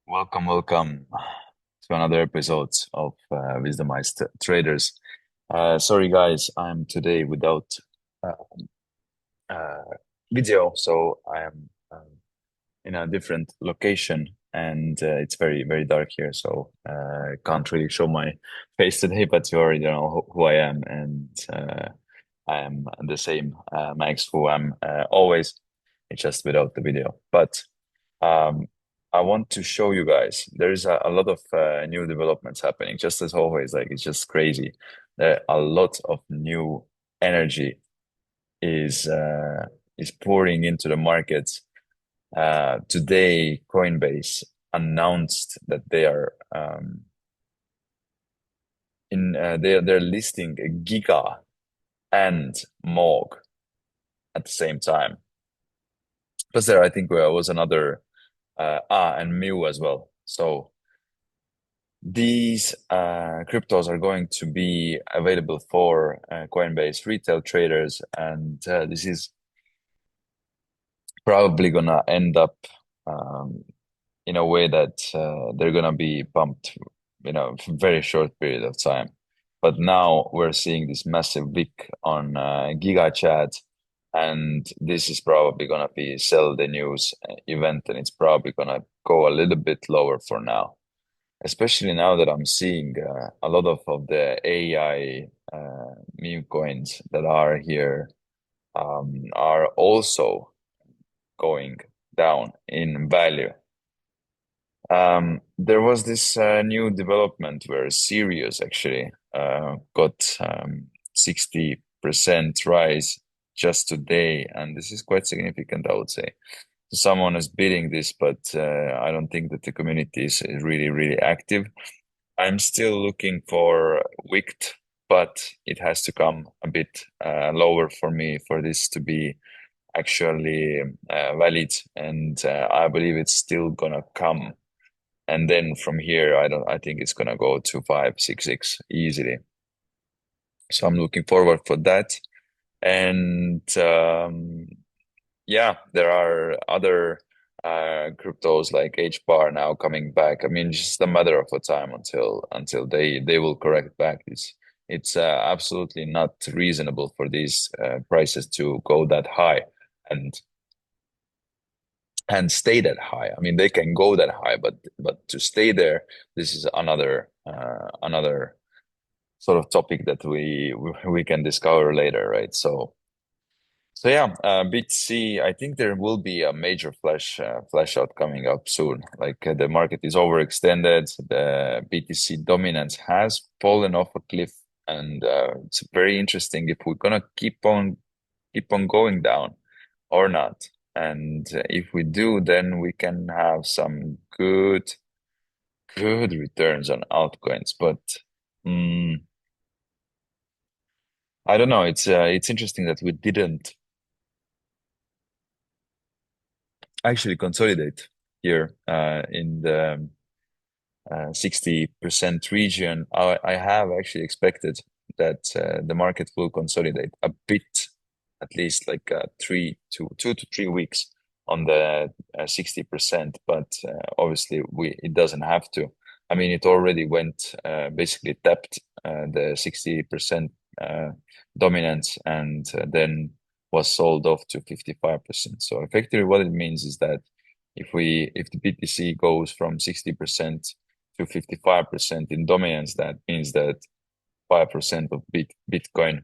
Welcome to another episode of Wisdomized Traders. Sorry, guys, I'm today without uh, uh, video, so I am in a different location, and it's very dark here, so I can't really show my face today. But you already know who I am, and I am the same Max who I'm always. It's just without the video, but. Um, I want to show you guys there's a lot of new developments happening, just as always. Like it's just crazy. A lot of new energy is uh, is pouring into the markets. Today, Coinbase announced that they are they're listing GIGA and MOG at the same time. Plus, there I think was another and Mu as well. So. These cryptos are going to be available for Coinbase retail traders, and this is probably gonna end up um, in a way that they're gonna be pumped, for a very short period of time. But now we're seeing this massive wick on Giga Chat, and this is probably gonna be sell the news event, and it's probably gonna go a little bit lower for now. Especially now that I'm seeing a lot of the AI meme coins that are here are also going down in value. There was this new development where Sirius actually got 60% rise just today, and this is quite significant, I would say. Someone is bidding this, but I don't think that the community is really active. I'm still looking for wicked, but it has to come a bit lower for me for this to be actually valid, and I believe it's still gonna come. And then from here, I think it's gonna go to 566 easily. So I'm looking forward for that. And yeah, there are other cryptos like Hbar now coming back. I mean, just a matter of a time until they will correct back. It's absolutely not reasonable for these prices to go that high and stay that high. I mean, they can go that high, but to stay there, this is another sort of topic that we can discover later, right? So yeah, BTC, I think there will be a major flash out coming up soon. Like the market is overextended, the BTC dominance has fallen off a cliff, and it's very interesting if we're gonna keep on going down or not. And if we do, then we can have some good returns on altcoins. But mm, I don't know. It's interesting that we didn't actually consolidate here in the 60% region. I have actually expected that the market will consolidate a bit, at least like 2 to 3 weeks on the 60%, but obviously it doesn't have to. I mean, it already went basically tapped the 60% dominance, and then was sold off to 55%. So effectively what it means is that if the BTC goes from 60% to 55% in dominance, that means that 5% of Bitcoin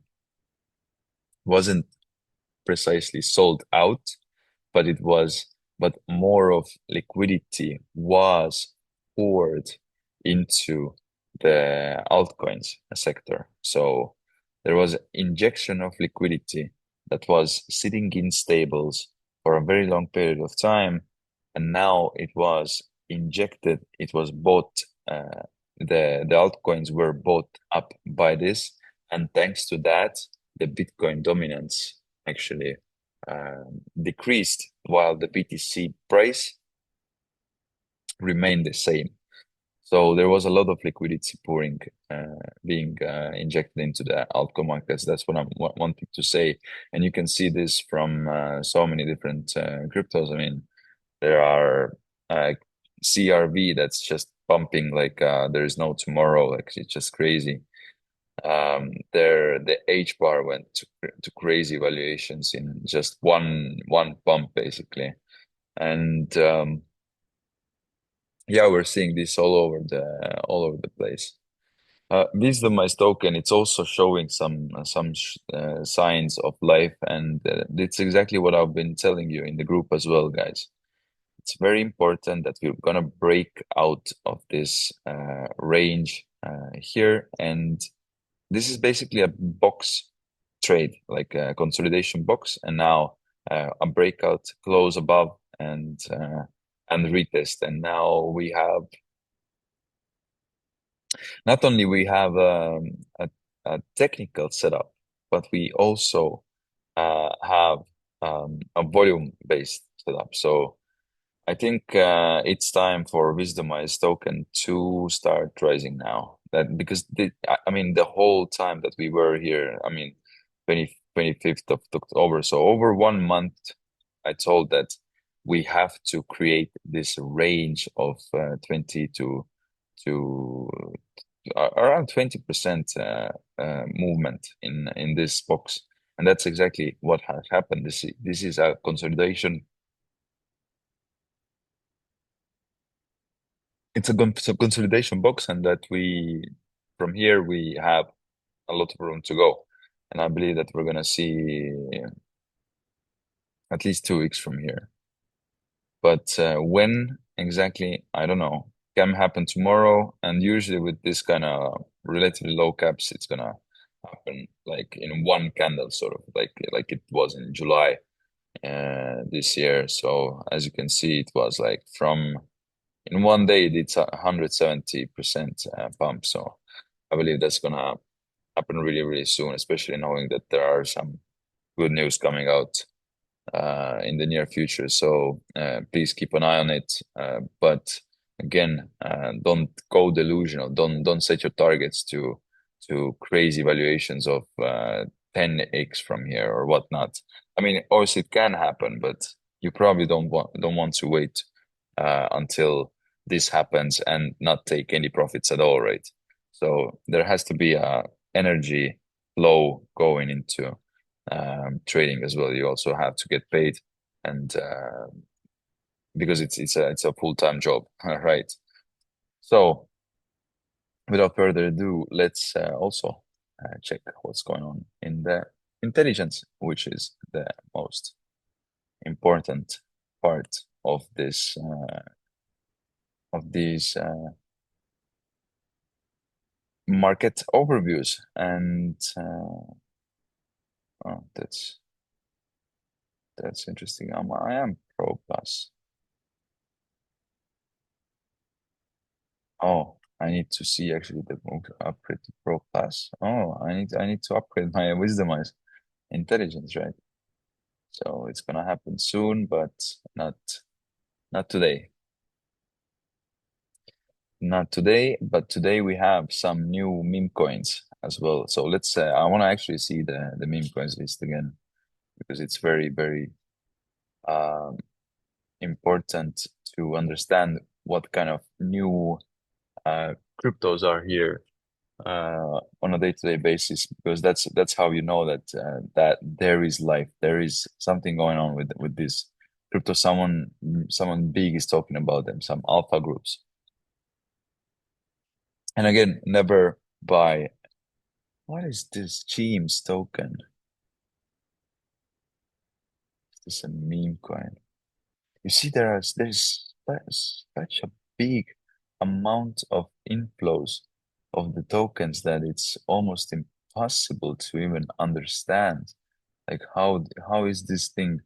wasn't precisely sold out, but more of liquidity was poured into the altcoins sector. So there was injection of liquidity that was sitting in stables for a very long period of time, and now it was injected. It was bought. The altcoins were bought up by this, and thanks to that, the Bitcoin dominance actually decreased while the BTC price remained the same. So there was a lot of liquidity pouring, being injected into the altcoin markets. That's what I'm wanting to say. And you can see this from so many different cryptos. I mean, there are CRV that's just pumping like there is no tomorrow. Like it's just crazy. The Hbar went to crazy valuations in just one pump basically, and yeah, we're seeing this all over the place. Wisdomized token, it's also showing some signs of life, and it's exactly what I've been telling you in the group as well, guys. It's very important that we're gonna break out of this range here, and this is basically a box trade, like a consolidation box, and now a breakout, close above, and retest, and now we have not only we have a technical setup, but we also have a volume-based setup. So I think it's time for Wisdomized token to start rising now. That because I mean the whole time that we were here, I mean 25th of October, so over 1 month, I told that we have to create this range of 20 to around 20% movement in this box, and that's exactly what has happened. This is a consolidation. It's a consolidation box, and that we from here we have a lot of room to go, and I believe that we're gonna see at least 2 weeks from here. But when exactly, I don't know. Can happen tomorrow, and usually with this kind of relatively low caps, it's gonna happen like in one candle, sort of like it was in July this year. So as you can see, it was like from in one day it's 170% pump. So I believe that's gonna happen really soon, especially knowing that there are some good news coming out in the near future. So please keep an eye on it. But again, don't go delusional. Don't set your targets to crazy valuations of 10x from here or whatnot. I mean, obviously it can happen, but you probably don't want to wait until this happens and not take any profits at all, right? So there has to be a energy flow going into trading as well. You also have to get paid, and because it's a full-time job, right? So without further ado, let's also check what's going on in the intelligence, which is the most important part of this of these market overviews. And oh, that's interesting. I am pro plus. Oh, I need to see actually the upgrade to Pro Plus. Oh, I need to upgrade my Wisdomized intelligence, right? So it's gonna happen soon, but not today. Not today, but today we have some new meme coins as well. So let's I want to actually see the meme coins list again, because it's very um important to understand what kind of new cryptos are here on a day-to-day basis, because that's how you know that there is life, there is something going on with this crypto. Someone big is talking about them, some alpha groups. And again, never buy. What is this James token? Is this a meme coin? You see, there's such a big amount of inflows of the tokens that it's almost impossible to even understand. Like how is this thing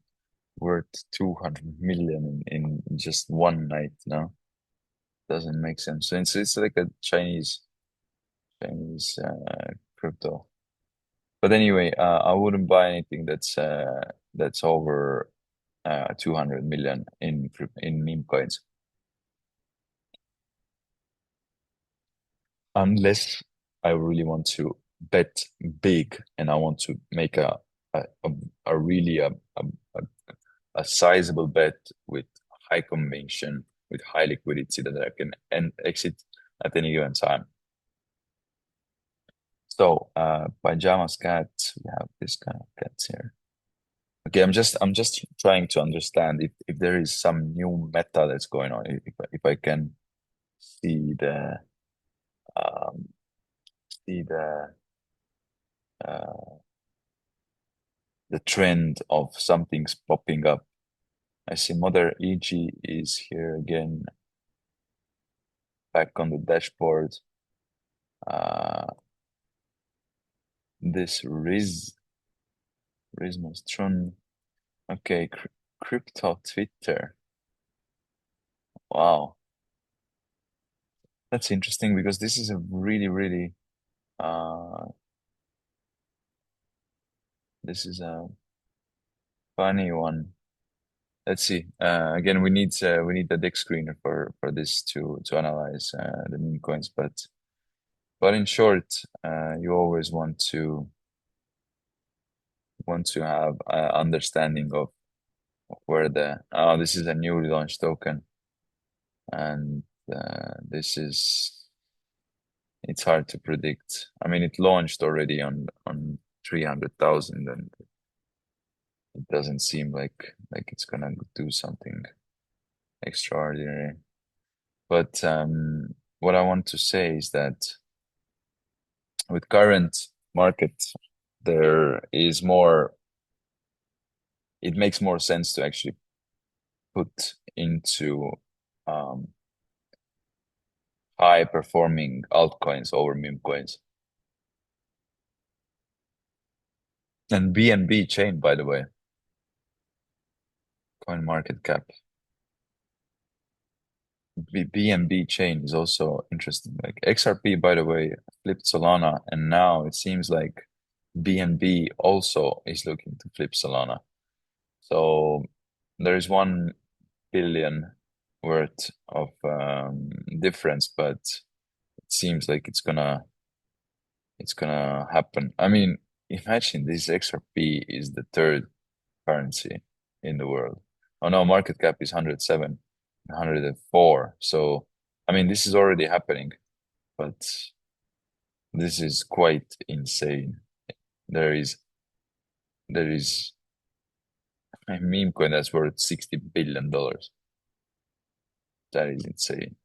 worth 200 million in just one night? No, doesn't make sense. So it's like a Chinese crypto. But anyway, I wouldn't buy anything that's over 200 million in meme coins, unless I really want to bet big and I want to make a, a, a really a sizable bet with high conviction, with high liquidity that I can exit at any given time. So pajamas cat, we have this kind of cats here. Okay, I'm just trying to understand if there is some new meta that's going on. If I can see um, see uh, the trend of something's popping up. I see Mother EG is here again, back on the dashboard. This Rizmostron. Okay, crypto Twitter. Wow, that's interesting because this is a really uh this is a funny one. Let's see. Again, we need the deck screener for this to analyze the meme coins, but in short, you always want to have understanding of where the this is a newly launched token, and this is it's hard to predict. I mean, it launched already on 300,000, and it doesn't seem like it's gonna do something extraordinary. But what I want to say is that with current market, there is more. It makes more sense to actually put into um, high performing altcoins over meme coins. And BNB Chain, by the way, coin market cap. BNB Chain is also interesting. Like XRP, by the way, flipped Solana, and now it seems like BNB also is looking to flip Solana. So there is 1 billion worth of difference, but it seems like it's gonna happen. I mean, imagine this XRP is the third currency in the world. Oh no, market cap is 107, 104. So I mean, this is already happening, but this is quite insane. There is a meme coin that's worth $60 billion. That is insane.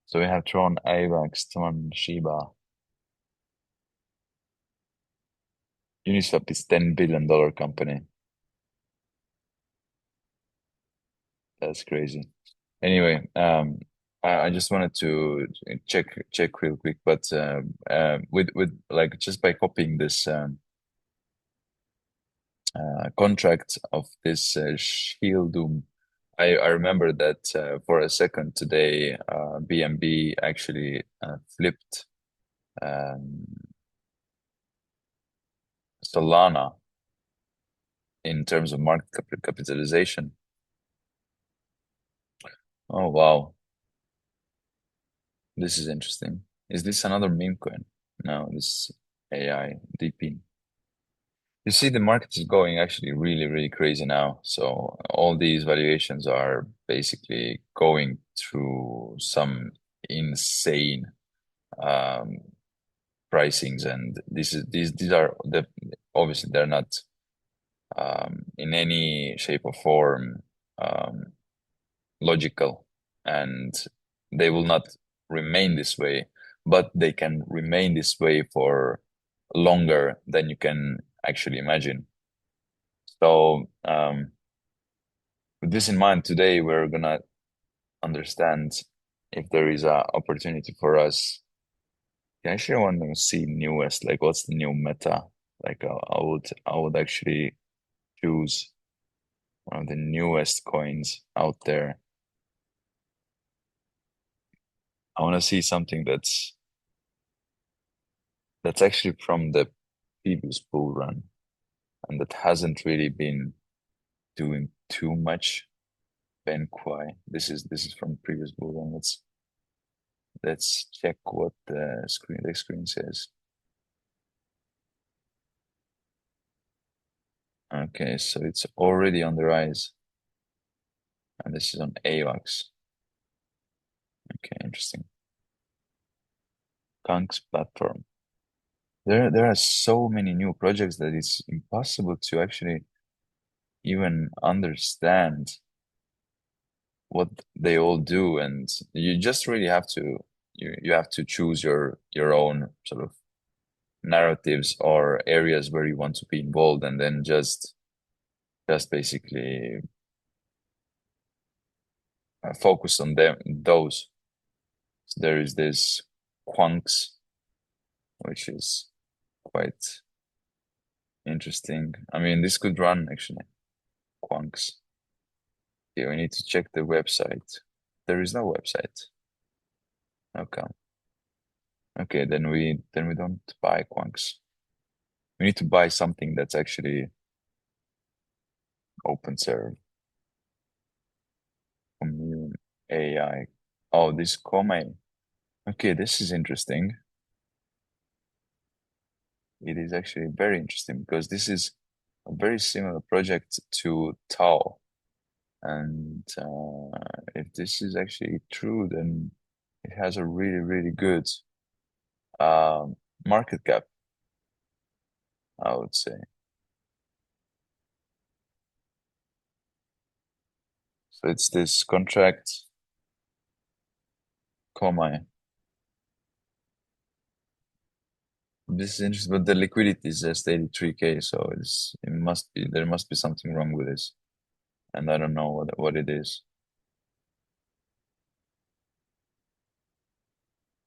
So we have Tron, AVAX, Tron, Shiba. Uniswap is $10 billion company. That's crazy. Anyway, I just wanted to check real quick, but with like just by copying this contract of this Shieldum, I remember that for a second today, BNB actually flipped um, Solana in terms of market capitalization. Oh wow, this is interesting. Is this another meme coin? No, this AI DP. You see, the market is going actually really crazy now. So all these valuations are basically going through some insane um, pricings, and these are obviously they're not in any shape or form logical, and they will not remain this way, but they can remain this way for longer than you can actually imagine. So, with this in mind, today we're gonna understand if there is a opportunity for us. I actually want to see newest, like what's the new meta? Like I would actually choose one of the newest coins out there. I want to see something that's actually from the previous bull run and that hasn't really been doing too much. Ben Quai. This is from previous bull run. Let's check what the screen says. Okay, so it's already on the rise, and this is on AVAX. Okay, interesting. Kunks platform. There are so many new projects that it's impossible to actually even understand what they all do, and you just really have to you have to choose your own sort of narratives or areas where you want to be involved, and then just basically focus on those. So there is this Quanks, which is quite interesting. I mean, this could run actually. Quanks. Yeah, we need to check the website. There is no website. Okay. Okay, then we don't buy Quanks. We need to buy something that's actually open serve. Commune AI. Oh, this Kome. Okay, this is interesting. It is actually very interesting because this is a very similar project to Tau. And if this is actually true, then it has a really, really good market cap, I would say. So it's this contract, Komai. This is interesting, but the liquidity is just 83K, so there must be something wrong with this, and I don't know what it is.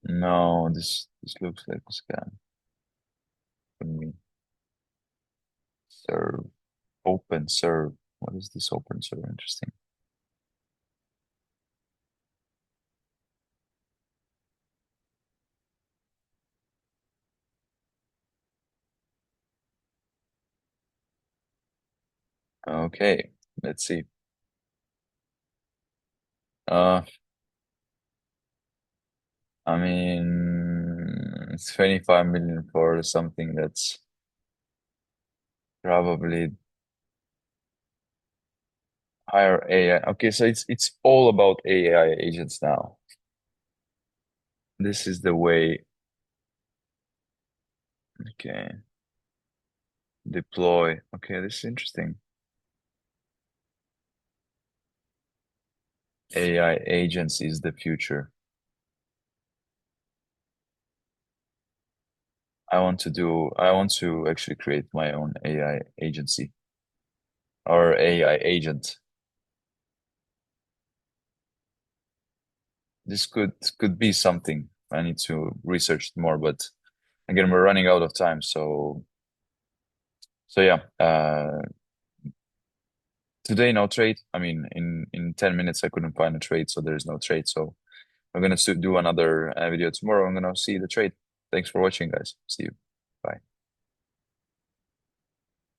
No, this looks like a scam for me. Serve, open serve. What is this open serve? Interesting. Okay, let's see. Uh, I mean, it's 25 million for something that's probably higher AI. Okay, so it's all about AI agents now. This is the way. Okay, deploy. Okay, this is interesting. AI agents is the future. I want to actually create my own AI agency or AI agent. This could be something. I need to research more, but again, we're running out of time. So yeah, today no trade. I mean, in 10 minutes I couldn't find a trade, so there's no trade. So I'm gonna do another video tomorrow. I'm gonna see the trade. Thanks for watching, guys. See you. Bye.